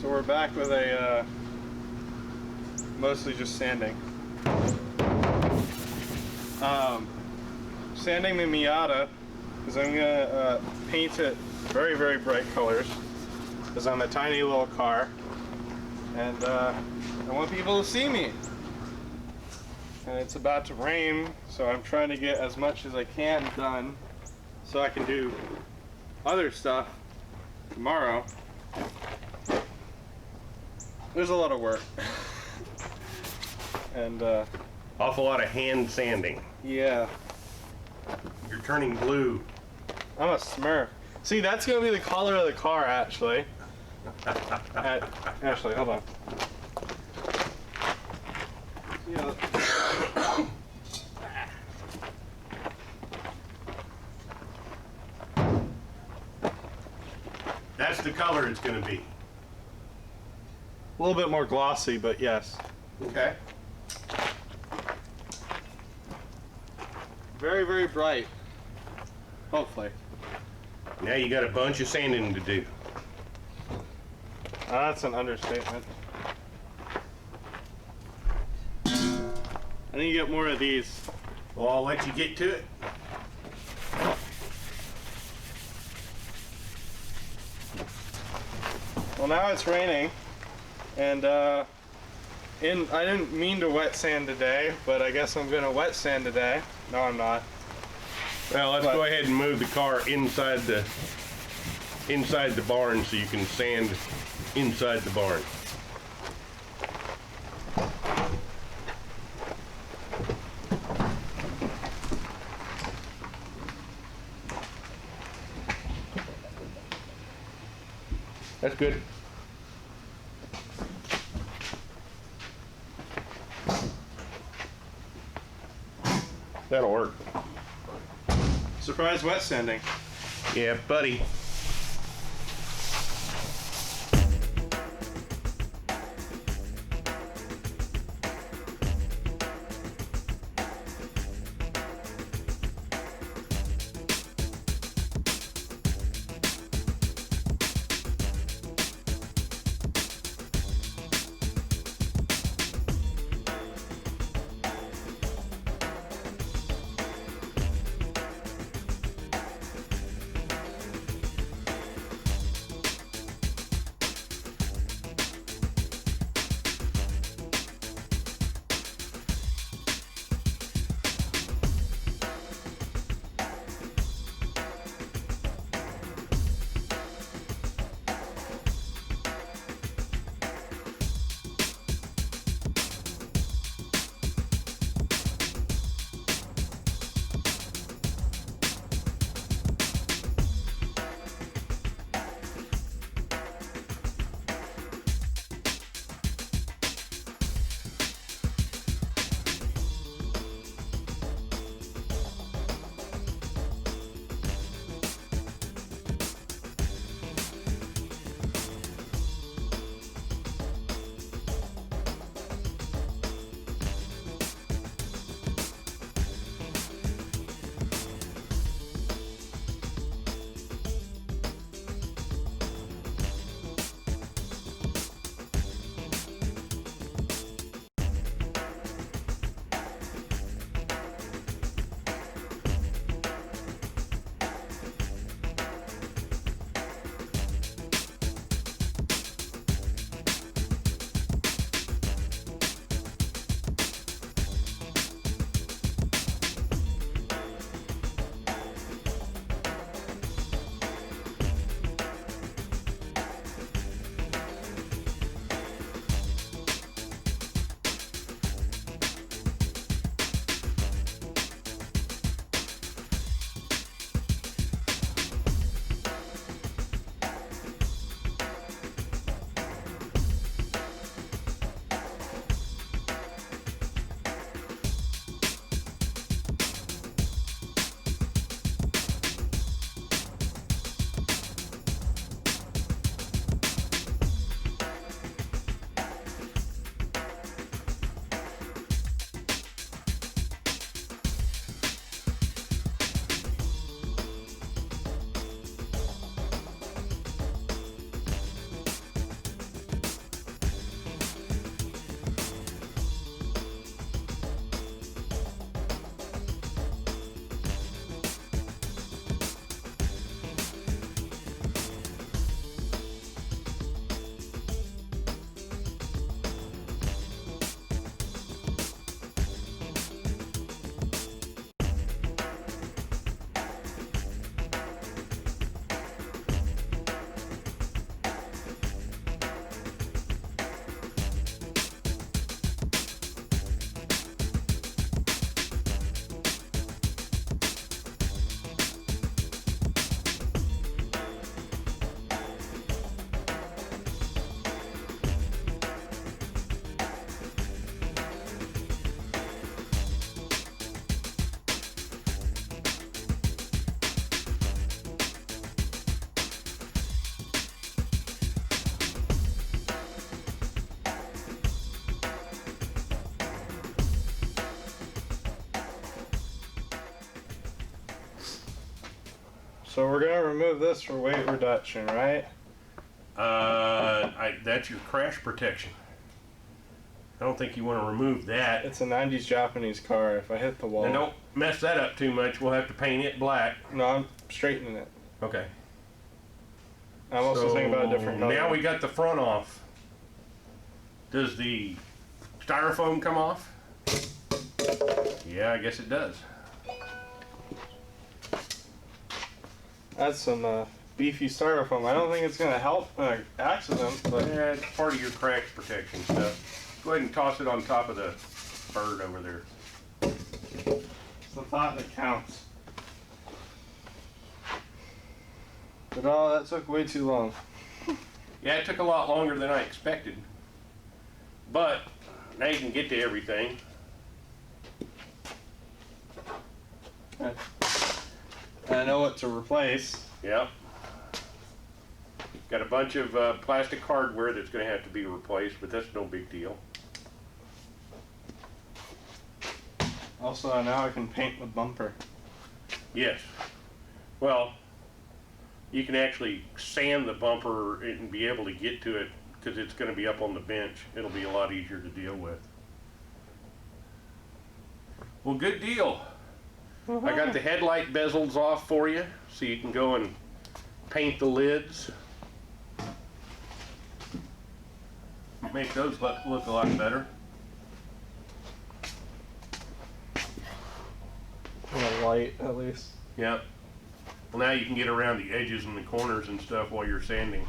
So we're back with a mostly just sanding. Sanding the Miata because I'm gonna paint it very, very bright colors because I'm a tiny little car and I want people to see me. And it's about to rain, so I'm trying to get as much as I can done so I can do other stuff tomorrow. There's a lot of work. And awful lot of hand sanding. yeah. You're turning blue. I'm a Smurf. See, that's gonna be the color of the car, actually. Actually, hold on. Yeah. That's the color it's going to be. A little bit more glossy, but yes. Okay. Very, very bright. Hopefully. Now you got a bunch of sanding to do. That's an understatement. I need to get more of these. Well, I'll let you get to it. Well, now it's raining, and I didn't mean to wet sand today, but I guess I'm gonna wet sand today. No, I'm not. Well, let's go ahead and move the car inside the barn so you can sand inside the barn. That's good. That'll work. Surprise wet sanding. Yeah, buddy. So we're gonna remove this for weight reduction, right? That's your crash protection. I don't think you want to remove that. It's a 90s Japanese car. If I hit the wall... And don't mess that up too much. We'll have to paint it black. No, I'm straightening it. Okay. I'm also thinking about a different color. Now we got the front off. Does the styrofoam come off? Yeah, I guess it does. That's some beefy styrofoam. I don't think it's going to help an accident, but... Yeah, it's part of your crash protection stuff. Go ahead and toss it on top of the bird over there. It's the thought that counts. But oh, that took way too long. Yeah, it took a lot longer than I expected. But now you can get to everything. I know what to replace. Yep. Got a bunch of plastic hardware that's going to have to be replaced, but that's no big deal. Also, now I can paint the bumper. Yes. Well, you can actually sand the bumper and be able to get to it because it's going to be up on the bench. It'll be a lot easier to deal with. Well, good deal. I got the headlight bezels off for you so you can go and paint the lids. Make those look a lot better. A light, at least. Yep. Well, now you can get around the edges and the corners and stuff while you're sanding.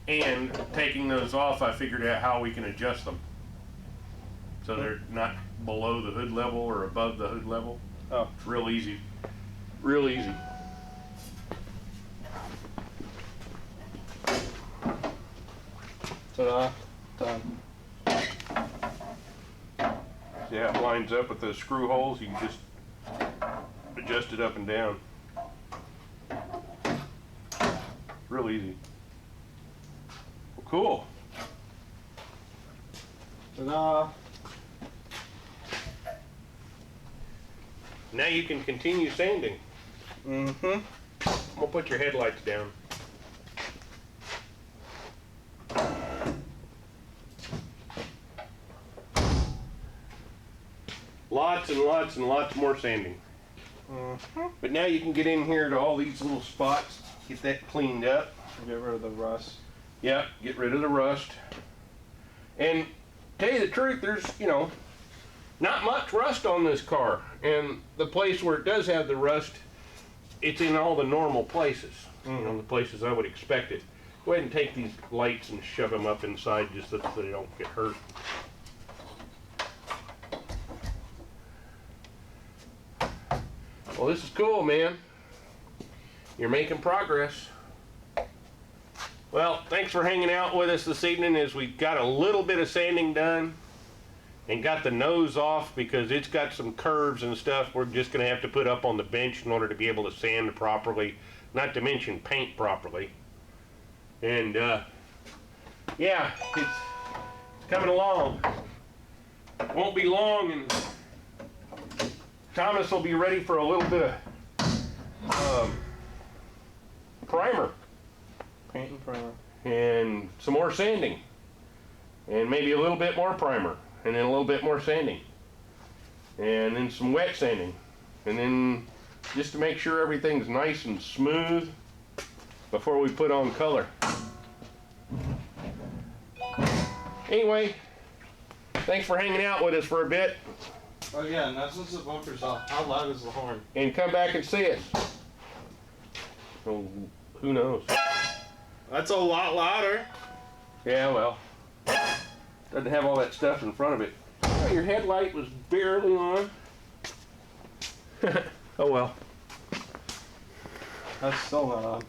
And taking those off, I figured out how we can adjust them. So they're not below the hood level or above the hood level. Oh. It's real easy. Real easy. Ta-da. Done. Yeah, it lines up with the screw holes. You can just adjust it up and down. Real easy. Well, cool. Ta-da. Now you can continue sanding. Mm-hmm. We'll put your headlights down. Lots and lots and lots more sanding. Mm-hmm. But now you can get in here to all these little spots, get that cleaned up. Get rid of the rust. Yep, get rid of the rust. And tell you the truth, there's, not much rust on this car. And the place where it does have the rust, it's in all the normal places. Mm-hmm. The places I would expect it. Go ahead and take these lights and shove them up inside just so they don't get hurt. Well, this is cool, man. You're making progress. Well, thanks for hanging out with us this evening as we got a little bit of sanding done and got the nose off because it's got some curves and stuff we're just going to have to put up on the bench in order to be able to sand properly, not to mention paint properly. And yeah, it's coming along. Won't be long and Thomas will be ready for a little bit of primer. Paint and primer. And some more sanding. And maybe a little bit more primer. And then a little bit more sanding. And then some wet sanding. And then just to make sure everything's nice and smooth before we put on color. Anyway, thanks for hanging out with us for a bit. Oh yeah, and that's since the bumper's off. How loud is the horn? And come back and see us. Oh, who knows? That's a lot louder. Yeah, well, doesn't have all that stuff in front of it. Oh, your headlight was barely on. Oh well. That's still not on.